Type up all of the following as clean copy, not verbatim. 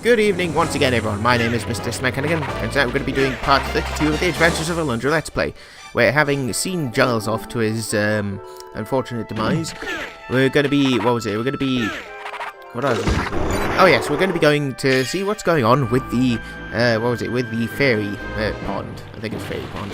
Good evening once again, everyone. My name is Mr. Smecanigan, and today we're going to be doing part 32 of the Adventures of Alundra Let's Play, where, having seen Giles off to his unfortunate demise, we're going to be, what was it? Oh yes, we're going to be going to see what's going on with the, with the fairy pond. I think it's fairy pond.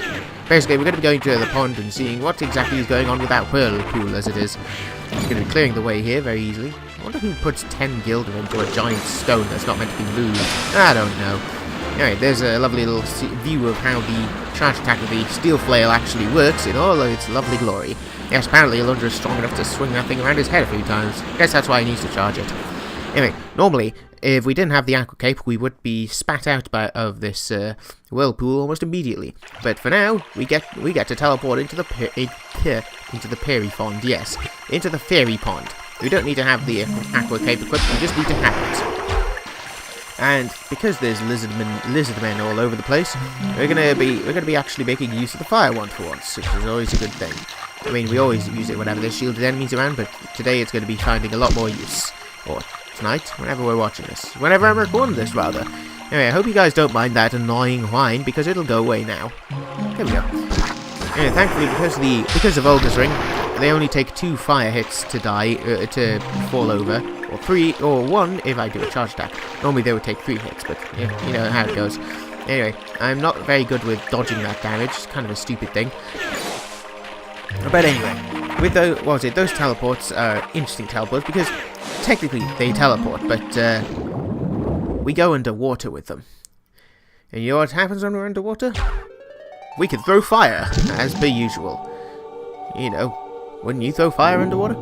Basically, we're going to be going to the pond and seeing what exactly is going on with that whirlpool, as it is. It's going to be clearing the way here very easily. I wonder who puts 10 gilder into a giant stone that's not meant to be moved. I don't know. Anyway, there's a lovely little view of how the charge attack of the steel flail actually works in all of its lovely glory. Yes, apparently Alundra is strong enough to swing that thing around his head a few times. Guess that's why he needs to charge it. Anyway, normally, if we didn't have the Aqua Cape, we would be spat out of this whirlpool almost immediately. But for now, we get to teleport into the fairy pond. Yes, into the fairy pond. We don't need to have the Aqua Cape equipped, we just need to have it. And because there's lizard men all over the place, we're gonna be actually making use of the fire wand for once, which is always a good thing. I mean, we always use it whenever there's shielded enemies around, but today it's going to be finding a lot more use. Or tonight, whenever we're watching this. Whenever I'm recording this, rather. Anyway, I hope you guys don't mind that annoying whine, because it'll go away now. There we go. Anyway, thankfully, because of Olga's ring, they only take 2 fire hits to die, to fall over, or 3, or 1 if I do a charge attack. Normally they would take 3 hits, but yeah, you know how it goes. Anyway, I'm not very good with dodging that damage. It's kind of a stupid thing. But anyway, with those teleports are interesting teleports because technically they teleport, but we go underwater with them. And you know what happens when we're underwater? We can throw fire, as per usual. You know, wouldn't you throw fire underwater?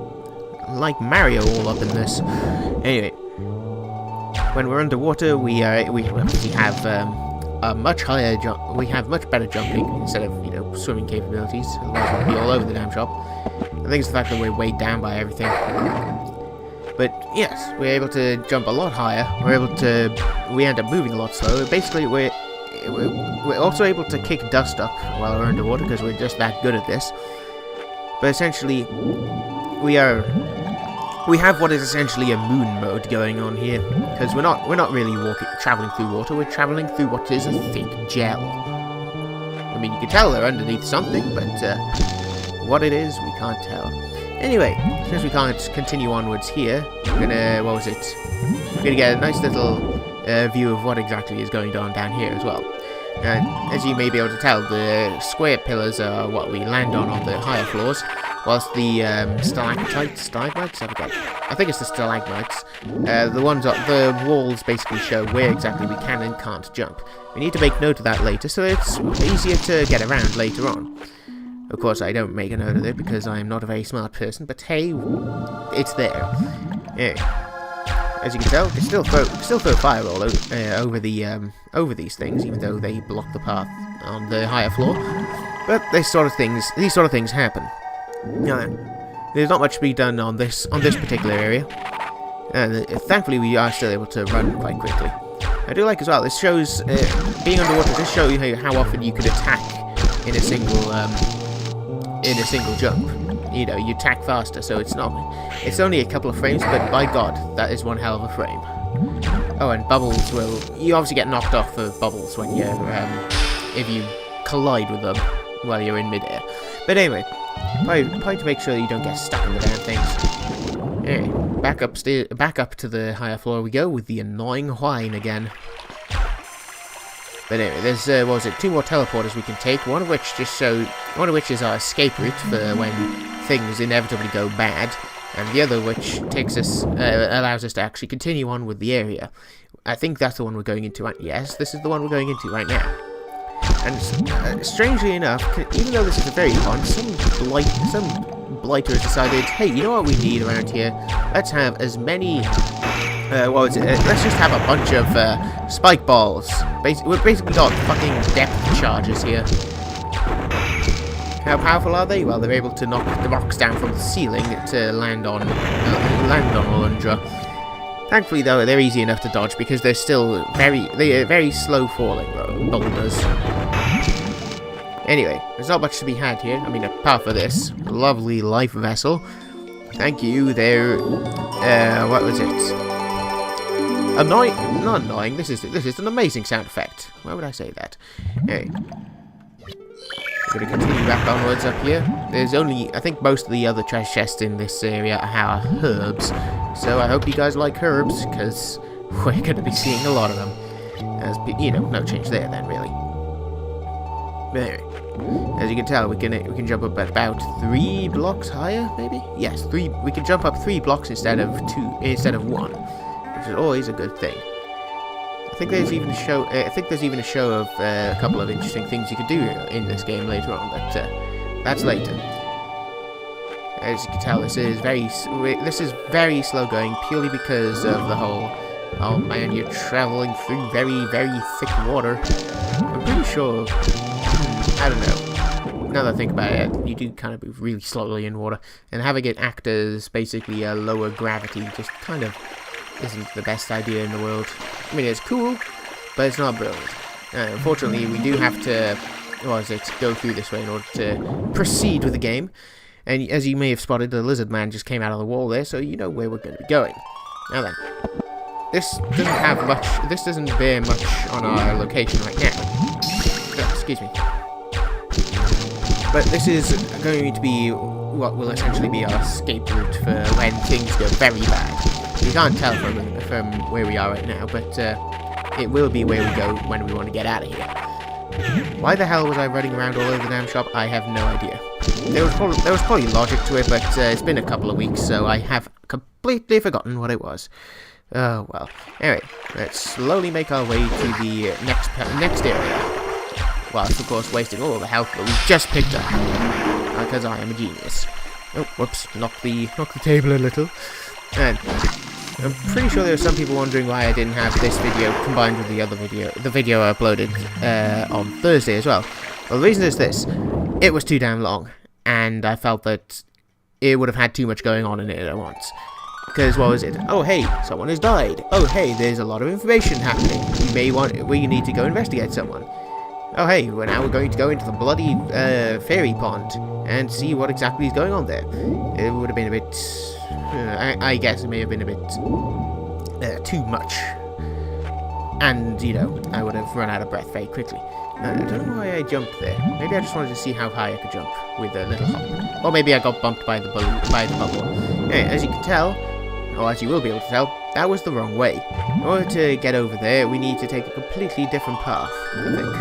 Like Mario all up in this. Anyway, when we're underwater, we have a much higher jump. We have much better jumping instead of, you know, swimming capabilities. Otherwise, we'd be all over the damn shop. I think it's the fact that we're weighed down by everything. But yes, we're able to jump a lot higher. We end up moving a lot slower. Basically, we're also able to kick dust up while we're underwater because we're just that good at this. But essentially, we have what is essentially a moon mode going on here, because we're not really traveling through water. We're traveling through what is a thick gel. I mean, you can tell they're underneath something, but what it is, we can't tell. Anyway, since we can't continue onwards here, we're gonna get a nice little view of what exactly is going on down here as well. And as you may be able to tell, the square pillars are what we land on the higher floors, whilst the stalagmites, I think it's the stalagmites, the walls basically show where exactly we can and can't jump. We need to make note of that later, so it's easier to get around later on. Of course, I don't make a note of it because I'm not a very smart person, but hey, it's there. Yeah. As you can tell, they still throw fire all over these things, even though they block the path on the higher floor. But these sort of things happen. There's not much to be done on this particular area, and thankfully we are still able to run quite quickly. I do like as well. This shows being underwater. This shows you how often you could attack in a single jump. You know, you attack faster, so it's only a couple of frames, but by God, that is one hell of a frame. Oh, and bubbles you obviously get knocked off of bubbles when you're, if you collide with them while you're in midair. But anyway, probably to make sure you don't get stuck in the damn things. Anyway, back up to the higher floor we go with the annoying whine again. But anyway, there's 2 more teleporters we can take. One of which is our escape route for when things inevitably go bad, and the other which allows us to actually continue on with the area. I think that's the one we're going into. Yes, this is the one we're going into right now. And strangely enough, even though this is a fairy pond, some blighter has decided, hey, you know what we need around here? Let's have as many. Let's just have a bunch of spike balls. We've basically got fucking depth charges here. How powerful are they? Well, they're able to knock the rocks down from the ceiling to land on Alundra. Thankfully, though, they're easy enough to dodge because they're still very slow falling boulders. Anyway, there's not much to be had here. I mean, apart from this lovely life vessel. Thank you. What was it? annoying, not annoying, this is an amazing sound effect. Why would I say that? Anyway. We're going to continue back onwards up here. There's only, I think most of the other treasure chests in this area are herbs. So I hope you guys like herbs, because we're going to be seeing a lot of them. As, you know, no change there then, really. But anyway, as you can tell, we can jump up at about 3 blocks higher, maybe? Yes, 3. We can jump up 3 blocks instead of 1, which is always a good thing. I think there's even a show of a couple of interesting things you could do in this game later on, but that's later. As you can tell, this is very slow going, purely because of the whole. Oh man, you're traveling through very, very thick water. I'm pretty sure. I don't know. Now that I think about it, you do kind of move really slowly in water, and having it act as basically a lower gravity just kind of isn't the best idea in the world. I mean, it's cool, but it's not brilliant. Unfortunately, we do have to, go through this way in order to proceed with the game. And as you may have spotted, the lizard man just came out of the wall there, so you know where we're going to be going. Now then, this doesn't bear much on our location right now. Oh, excuse me. But this is going to be what will essentially be our escape route for when things go very bad. You can't tell from where we are right now, but it will be where we go when we want to get out of here. Why the hell was I running around all over the damn shop? I have no idea. There was probably logic to it, but it's been a couple of weeks, so I have completely forgotten what it was. Oh well. Anyway, let's slowly make our way to the next area. Whilst, of course, wasting all the health that we just picked up, because I am a genius. Oh, whoops! Knocked the table a little. And I'm pretty sure there are some people wondering why I didn't have this video combined with the other video, the video I uploaded on Thursday as well. Well, the reason is this: it was too damn long, and I felt that it would have had too much going on in it at once. Because what was it? Oh hey, someone has died. Oh hey, there's a lot of information happening. We need to go investigate someone. Oh hey, now we're going to go into the bloody fairy pond and see what exactly is going on there. It would have been a bit. I guess it may have been a bit too much. And, you know, I would have run out of breath very quickly. I don't know why I jumped there. Maybe I just wanted to see how high I could jump with a little hop. Or maybe I got bumped by the bubble. Anyway, as you can tell, or as you will be able to tell, that was the wrong way. In order to get over there, we need to take a completely different path, I think.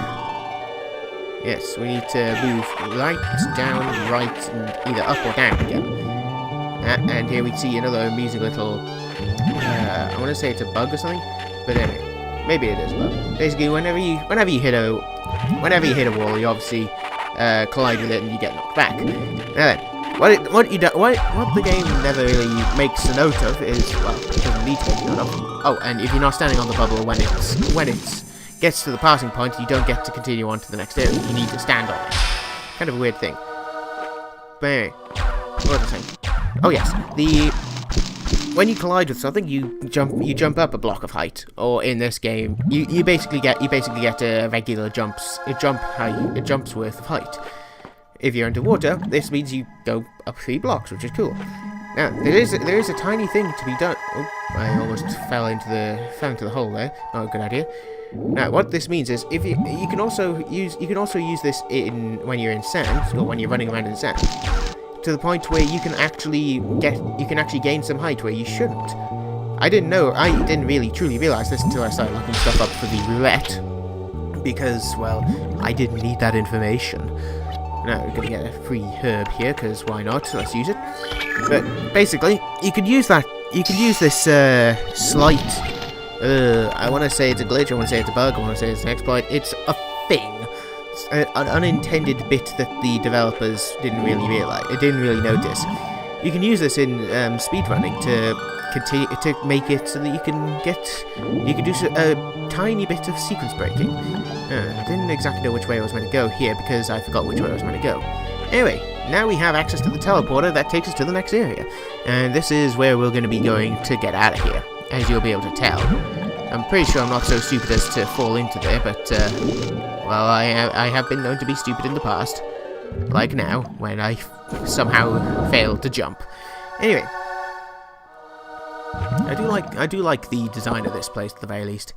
Yes, we need to move right, down, right, and either up or down again. And here we see another amusing little, I want to say it's a bug or something, but anyway, maybe it is a bug. Basically, whenever you hit a wall, you obviously collide with it and you get knocked back. Now then, what the game never really makes a note of is, well, it doesn't need to make a note of. Oh, and if you're not standing on the bubble when it gets to the passing point, you don't get to continue on to the next area. You need to stand on it. Kind of a weird thing. But anyway, what was I saying? Oh yes, when you collide with something, you jump up a block of height, or in this game, you basically get a regular jumps worth of height. If you're underwater, this means you go up 3 blocks, which is cool. Now there is a tiny thing to be done. Oh, I almost fell into the hole there. Not a good idea. Now, what this means is, if you can also use this when you're in sand, or when you're running around in sand, to the point where you can actually gain some height where you shouldn't. I didn't really truly realize this until I started looking stuff up for the roulette, because, well, I didn't need that information. Now we're gonna get a free herb here, because why not? Let's use it. But basically, you could use that. You could use this slight. I want to say it's a glitch. I want to say it's a bug. I want to say it's an exploit. It's a thing. It's an unintended bit that the developers didn't really realize. It didn't really notice. You can use this in speedrunning to make it so that you can do a tiny bit of sequence breaking. I didn't exactly know which way I was meant to go here because I forgot which way I was meant to go. Anyway, now we have access to the teleporter that takes us to the next area, and this is where we're going to be going to get out of here, as you'll be able to tell. I'm pretty sure I'm not so stupid as to fall into there, but well, I have been known to be stupid in the past, like now when I somehow failed to jump. Anyway. I do like the design of this place at the very least.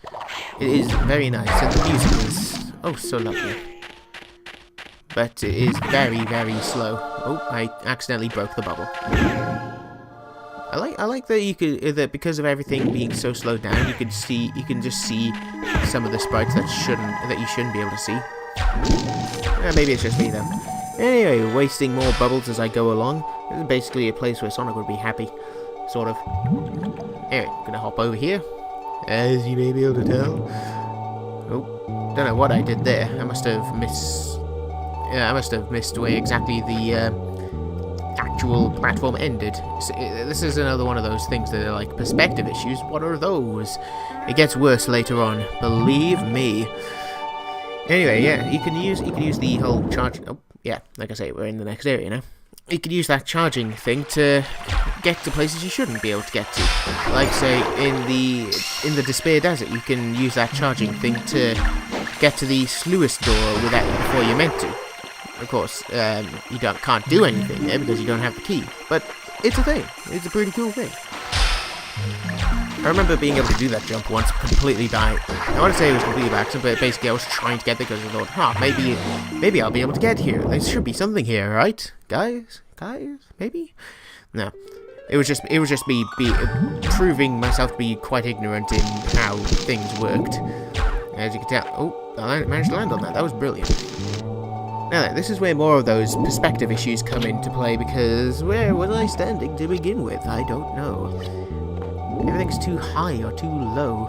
It is very nice, and the music is so lovely. But it is very, very slow. Oh, I accidentally broke the bubble. I like that you could that because of everything being so slowed down, you can just see some of the sprites that you shouldn't be able to see. Maybe it's just me then. Anyway, wasting more bubbles as I go along. This is basically a place where Sonic would be happy, sort of. Anyway, gonna hop over here, as you may be able to tell. Oh, don't know what I did there. I must have missed where exactly the actual platform ended. So, this is another one of those things that are like perspective issues. What are those? It gets worse later on, believe me. Anyway, yeah, you can use the whole charge. Oh, yeah, like I say, we're in the next area now. You can use that charging thing to get to places you shouldn't be able to get to. Like, say, in the Despair Desert, you can use that charging thing to get to the sluice door before you're meant to. Of course, you can't do anything there because you don't have the key. But it's a thing. It's a pretty cool thing. I remember being able to do that jump once completely by... I want to say it was completely by accident, but basically I was trying to get there because I thought, maybe I'll be able to get here. There should be something here, right? Guys? Maybe? No. It was just me proving myself to be quite ignorant in how things worked. As you can tell... Oh, I managed to land on that. That was brilliant. Now, this is where more of those perspective issues come into play, because where was I standing to begin with? I don't know. Everything's too high or too low.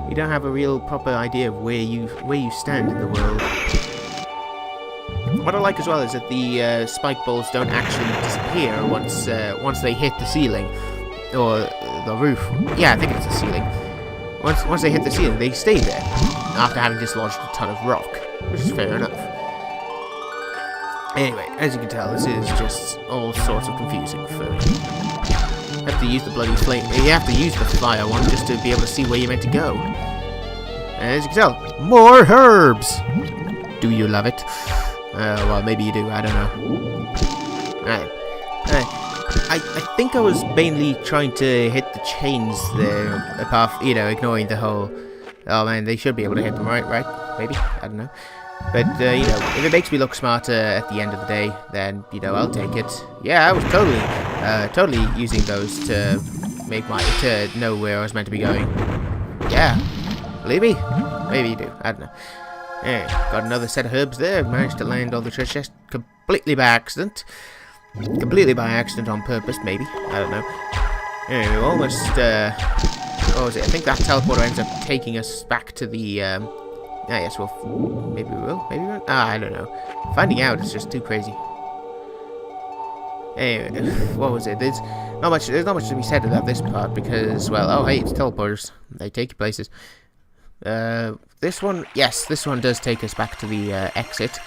You don't have a real proper idea of where you stand in the world. What I like as well is that the spike balls don't actually disappear once they hit the ceiling or the roof. Yeah, I think it's the ceiling. Once they hit the ceiling, they stay there after having dislodged a ton of rock, which is fair enough. Anyway, as you can tell, this is just all sorts of confusing for me. You have to use the bloody flame. You have to use the fire one just to be able to see where you're meant to go. And as you can tell, more herbs. Do you love it? Well, maybe you do. I don't know. I think I was mainly trying to hit the chains there, apart, ignoring the whole. Oh man, they should be able to hit them, right? Maybe, I don't know. But if it makes me look smarter at the end of the day, then I'll take it. Yeah, I was totally using those to know where I was meant to be going. Yeah, believe me? Maybe you do. I don't know. Anyway, got another set of herbs there. Managed to land on the treasure chest completely by accident. Completely by accident on purpose, maybe. I don't know. Anyway, we're almost. What was it? I think that teleporter ends up taking us back to the. Yes, well, maybe we will. Maybe we won't. I don't know. Finding out is just too crazy. Anyway, what was it? There's not much to be said about this part because, well, oh hey, it's teleporters. They take you places. This one does take us back to the exit,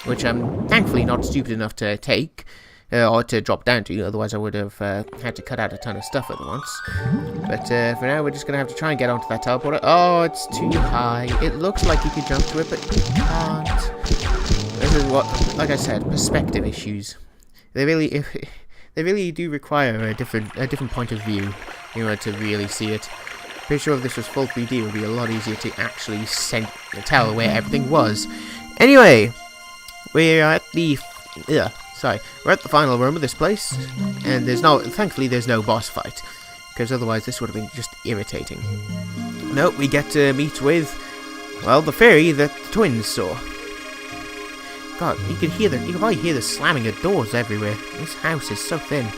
which I'm thankfully not stupid enough to take. Or to drop down to, otherwise I would have had to cut out a ton of stuff at once. But for now, we're just going to have to try and get onto that teleporter. Oh, it's too high. It looks like you could jump to it, but you can't. This is what, like I said, perspective issues. They really do require a different point of view in order to really see it. Pretty sure if this was full 3D, it would be a lot easier to actually tell where everything was. Anyway, we're at the... we're at the final room of this place, and thankfully there's no boss fight, because otherwise this would have been just irritating. No, we get to meet with, well, the fairy that the twins saw. God, you can probably hear the slamming of doors everywhere. This house is so thin.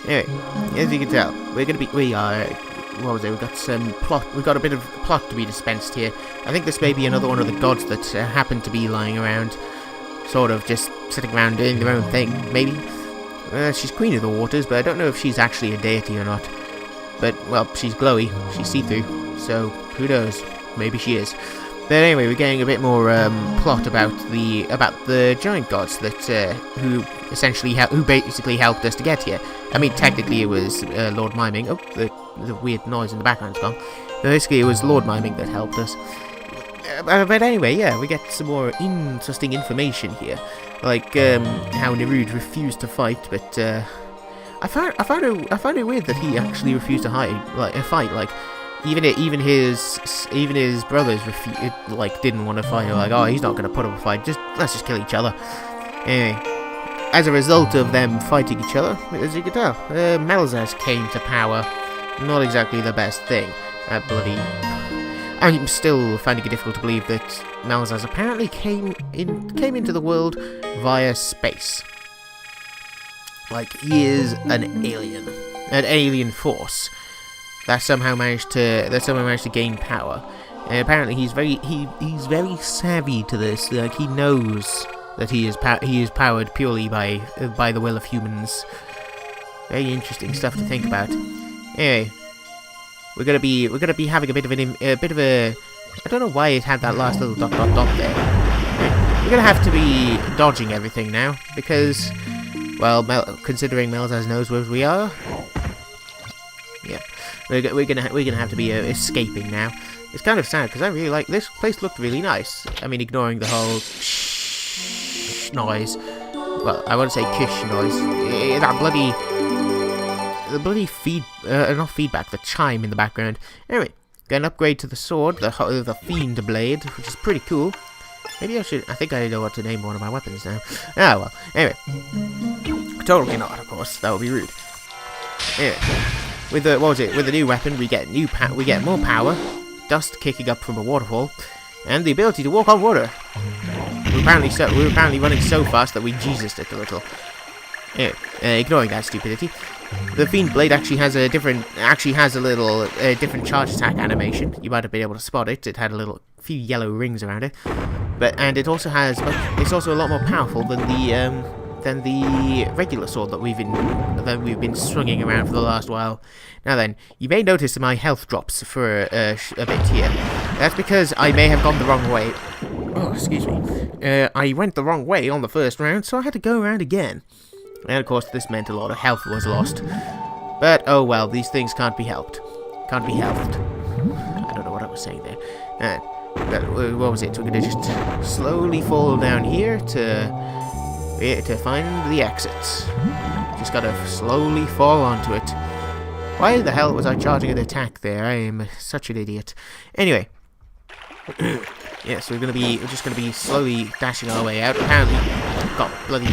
Anyway, as you can tell, we've got a bit of plot to be dispensed here. I think this may be another one of the gods that happen to be lying around. Sort of just sitting around doing their own thing, maybe. She's Queen of the Waters, but I don't know if she's actually a deity or not. But, well, she's glowy, she's see-through, so who knows? Maybe she is. But anyway, we're getting a bit more plot about the giant gods that who basically helped us to get here. I mean, technically it was Lord Miming. Oh, the weird noise in the background's gone. But basically, it was Lord Miming that helped us. But anyway, yeah, we get some more interesting information here. Like, how Nerude refused to fight, but, I found it weird that he actually refused to fight. Like, even his brothers didn't want to fight. Like, oh, he's not going to put up a fight. Let's just kill each other. Anyway, as a result of them fighting each other, as you can tell, Melzaz came to power. Not exactly the best thing. I'm still finding it difficult to believe that Melzaz apparently came into the world via space. Like, he is an alien force that somehow managed to gain power. And apparently, he's very savvy to this. Like, he knows that he is powered purely by the will of humans. Very interesting stuff to think about. Anyway, we're gonna be having a bit of a. I don't know why it had that last little dot there. Anyway, we're gonna have to be dodging everything now because, well, considering Melzaz knows where we are. Yeah, we're gonna have to be escaping now. It's kind of sad because I really like this place. Looked really nice. I mean, ignoring the whole noise. Well, I want to say kish noise. That bloody not feedback, the chime in the background. Anyway, get an upgrade to the sword, the fiend blade, which is pretty cool. Maybe I think I know what to name one of my weapons now. Ah, well. Anyway, totally not, of course. That would be rude. Anyway, with the new weapon, we get more power, dust kicking up from a waterfall, and the ability to walk on water. We were apparently running so fast that we Jesused it a little. Anyway, ignoring that stupidity, the Fiend Blade actually has a different charge attack animation. You might have been able to spot it. It had a few yellow rings around it, and it's also a lot more powerful than the regular sword that we've been swinging around for the last while. Now then, you may notice my health drops for a bit here. That's because I may have gone the wrong way. Oh, excuse me. I went the wrong way on the first round, so I had to go around again. And of course, this meant a lot of health was lost. But oh well, these things can't be helped. I don't know what I was saying there. What was it? We're gonna just slowly fall down here to find the exits. Just gotta slowly fall onto it. Why the hell was I charging an attack there? I am such an idiot. Anyway. Yes, we're just gonna be slowly dashing our way out. Apparently, got bloody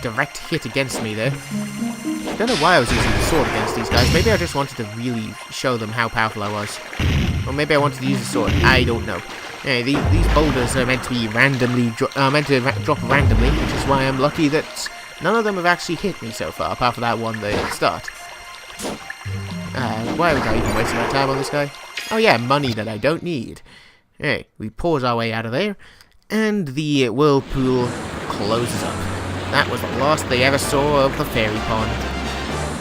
direct hit against me there. I don't know why I was using the sword against these guys. Maybe I just wanted to really show them how powerful I was. Or maybe I wanted to use the sword. I don't know. Anyway, these boulders are meant to be drop randomly, which is why I'm lucky that none of them have actually hit me so far, apart from that one there at the start. Why would I even waste my time on this guy? Oh yeah, money that I don't need. Anyway, we pause our way out of there, and the whirlpool closes up. That was the last they ever saw of the fairy pond.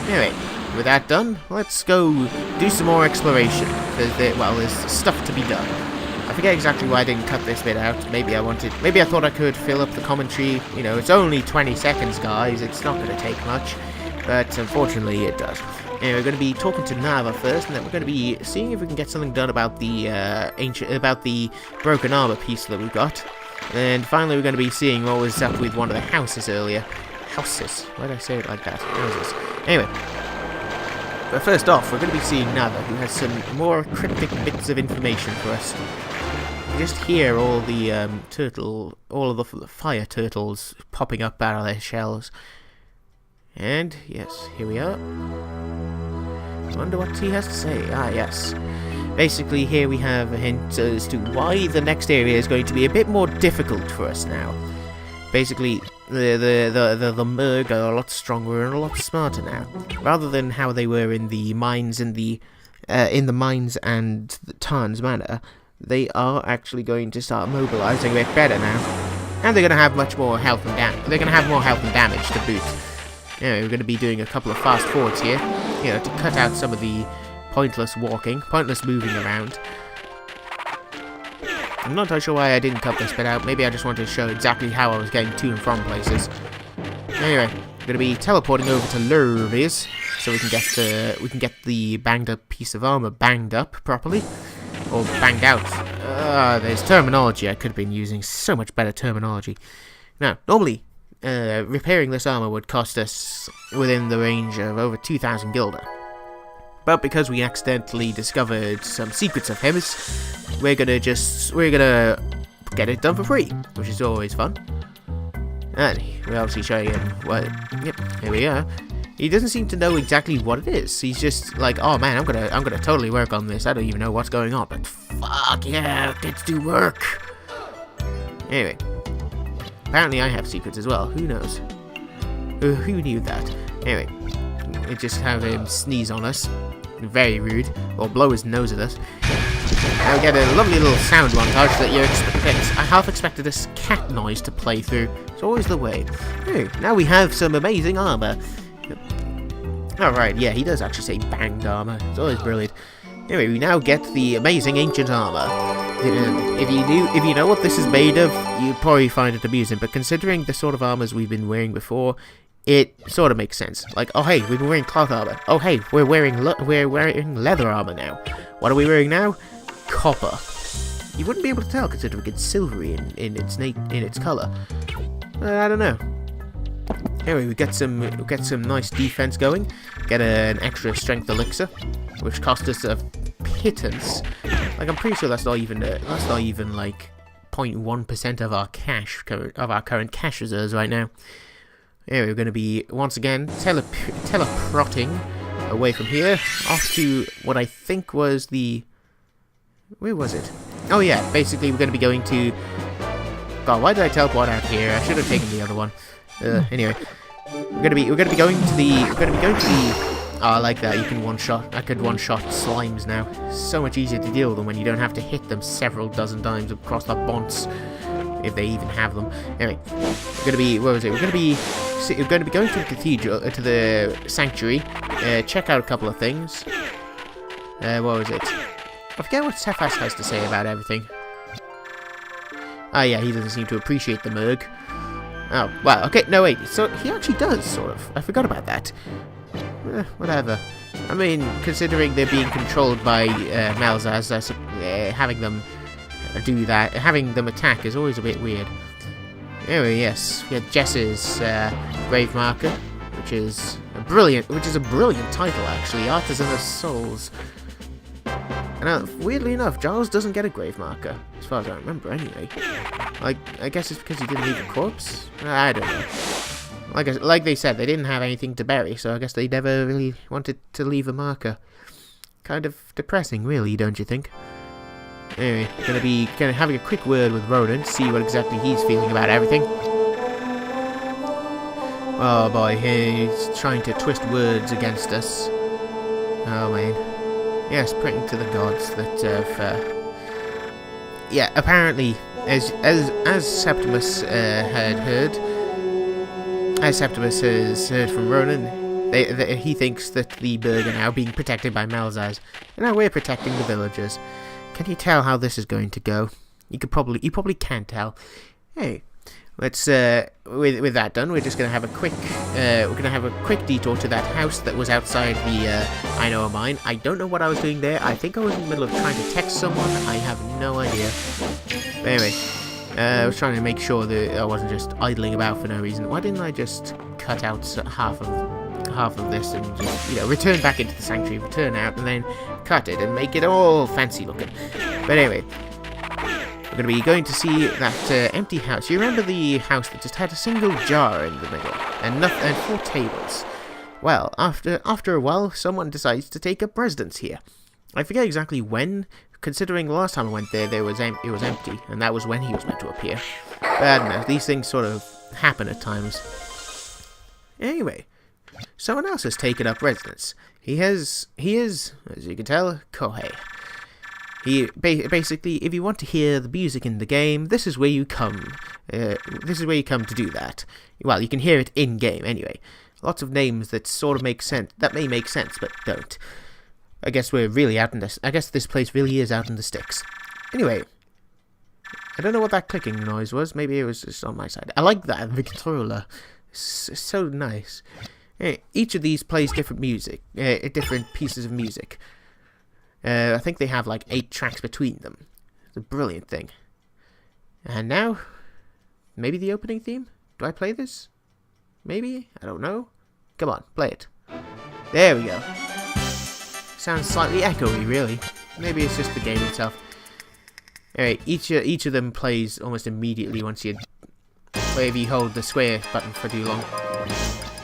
Anyway, with that done, let's go do some more exploration. There's stuff to be done. I forget exactly why I didn't cut this bit out. Maybe I thought I could fill up the commentary. You know, it's only 20 seconds, guys. It's not going to take much. But unfortunately, it does. Anyway, we're going to be talking to Nava first, and then we're going to be seeing if we can get something done about the broken armor piece that we've got. And finally, we're going to be seeing what was up with one of the houses earlier. Houses? Why did I say it like that? Houses. Anyway. But first off, we're going to be seeing Nava, who has some more cryptic bits of information for us. You just hear all of the fire turtles popping up out of their shells. And, yes, here we are. I wonder what he has to say. Ah, yes. Basically, here we have a hint as to why the next area is going to be a bit more difficult for us now. Basically, the Merg are a lot stronger and a lot smarter now. Rather than how they were in the mines and the Tarn's Manor, they are actually going to start mobilizing a bit better now. And they're going to have much more health and damage. They're going to have more health and damage to boot. Anyway, we're going to be doing a couple of fast forwards here, you know, to cut out some of the pointless moving around. I'm not entirely sure why I didn't cut this bit out. Maybe I just wanted to show exactly how I was getting to and from places. Anyway, we're going to be teleporting over to Lurvies, so we can get the banged up piece of armor banged up properly, or banged out. There's terminology I could have been using. So much better terminology. Now, normally, repairing this armor would cost us within the range of over 2,000 guilder. But because we accidentally discovered some secrets of his, we're gonna get it done for free, which is always fun. And we're obviously showing him what. Yep, here we are. He doesn't seem to know exactly what it is. He's just like, oh man, I'm gonna totally work on this. I don't even know what's going on, but fuck yeah, let's do work. Anyway, apparently I have secrets as well. Who knows? Who knew that? Anyway, we just have him sneeze on us. Very rude. Or blow his nose at us. Now we get a lovely little sound montage that I half expected this cat noise to play through. It's always the way. Hey, now we have some amazing armor. Alright, yeah, he does actually say banged armor. It's always brilliant. Anyway, we now get the amazing ancient armor. If you know what this is made of, you'd probably find it amusing, but considering the sort of armors we've been wearing before, it sort of makes sense. Like, oh hey, we've been wearing cloth armor. Oh hey, we're wearing leather armor now. What are we wearing now? Copper. You wouldn't be able to tell considering it's silvery in its color. I don't know. Anyway, we get some nice defense going. Get an extra strength elixir, which cost us a pittance. Like, I'm pretty sure that's not even like 0.1% of our current cash reserves right now. Anyway, we're going to be once again teleporting away from here off to what I think was the. Where was it? Oh yeah, basically we're going to be going to. God, why did I teleport out here? I should have taken the other one. Anyway, we're gonna be going to the. Oh, I like that. You can one-shot. I could one-shot slimes now. So much easier to deal with them when you don't have to hit them several dozen times across the bonds, if they even have them. Anyway, we're gonna be. Where was it? We're gonna be going to the cathedral, to the sanctuary. Check out a couple of things. What was it? I forget what Cephas has to say about everything. Ah, yeah, he doesn't seem to appreciate the Merg. Oh, well, okay, no, wait, so he actually does, sort of. I forgot about that. Whatever. I mean, considering they're being controlled by Malzaz, having them do that, having them attack is always a bit weird. Anyway, yes, we had Jess's Grave Marker, which is a brilliant title, actually, Artisan of Souls. And weirdly enough, Giles doesn't get a grave marker, as far as I remember, anyway. Like, I guess it's because he didn't leave a corpse? I don't know. Like they said, they didn't have anything to bury, so I guess they never really wanted to leave a marker. Kind of depressing, really, don't you think? Anyway, gonna having a quick word with Ronan, see what exactly he's feeling about everything. Oh boy, he's trying to twist words against us. Oh man. Yes, praying to the gods that have. Yeah, apparently, as Septimus had heard, as Septimus has heard from Ronan, he thinks that the Berg are now being protected by Malzaz, and now we're protecting the villagers. Can you tell how this is going to go? You probably can tell. Hey. Let's with that done, we're just gonna have a quick detour to that house that was outside the I know a mine. I don't know what I was doing there. I think I was in the middle of trying to text someone. I have no idea. But anyway, I was trying to make sure that I wasn't just idling about for no reason. Why didn't I just cut out half of this and just return back into the sanctuary, return out, and then cut it and make it all fancy looking? But anyway. We're going to be going to see that empty house. You remember the house that just had a single jar in the middle and 4 tables? Well, after a while, someone decides to take up residence here. I forget exactly when, considering the last time I went there, it was empty, and that was when he was meant to appear. But I don't know, these things sort of happen at times. Anyway, someone else has taken up residence. He is, as you can tell, Kohei. He basically, if you want to hear the music in the game, this is where you come. This is where you come to do that. Well, you can hear it in game anyway. Lots of names that sort of make sense. That may make sense, but don't. I guess we're really out in this. I guess this place really is out in the sticks. Anyway, I don't know what that clicking noise was. Maybe it was just on my side. I like that the controller. It's so nice. Each of these plays different music, different pieces of music. I think they have like 8 tracks between them. It's a brilliant thing. And now, maybe the opening theme? Do I play this? maybe? I don't know. Come on, play it. There we go. Sounds slightly echoey, really. Maybe it's just the game itself. Alright, each of them plays almost immediately once you hold the square button for too long.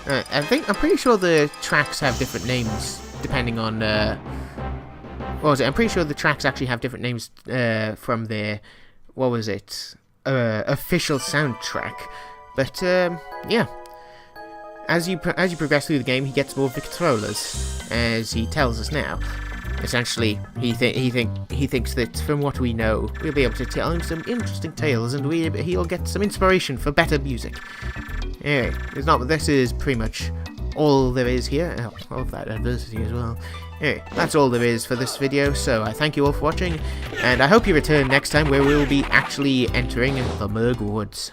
I'm pretty sure the tracks have different names depending on what was it? I'm pretty sure the tracks actually have different names from their, what was it? Official soundtrack. But yeah. As you progress through the game, he gets more Victrolas, as he tells us now. Essentially, he thinks that from what we know, we'll be able to tell him some interesting tales, and he'll get some inspiration for better music. Anyway, this is pretty much all there is here. Oh, all of that adversity as well. Anyway, that's all there is for this video, so I thank you all for watching, and I hope you return next time where we'll be actually entering the Merg Woods.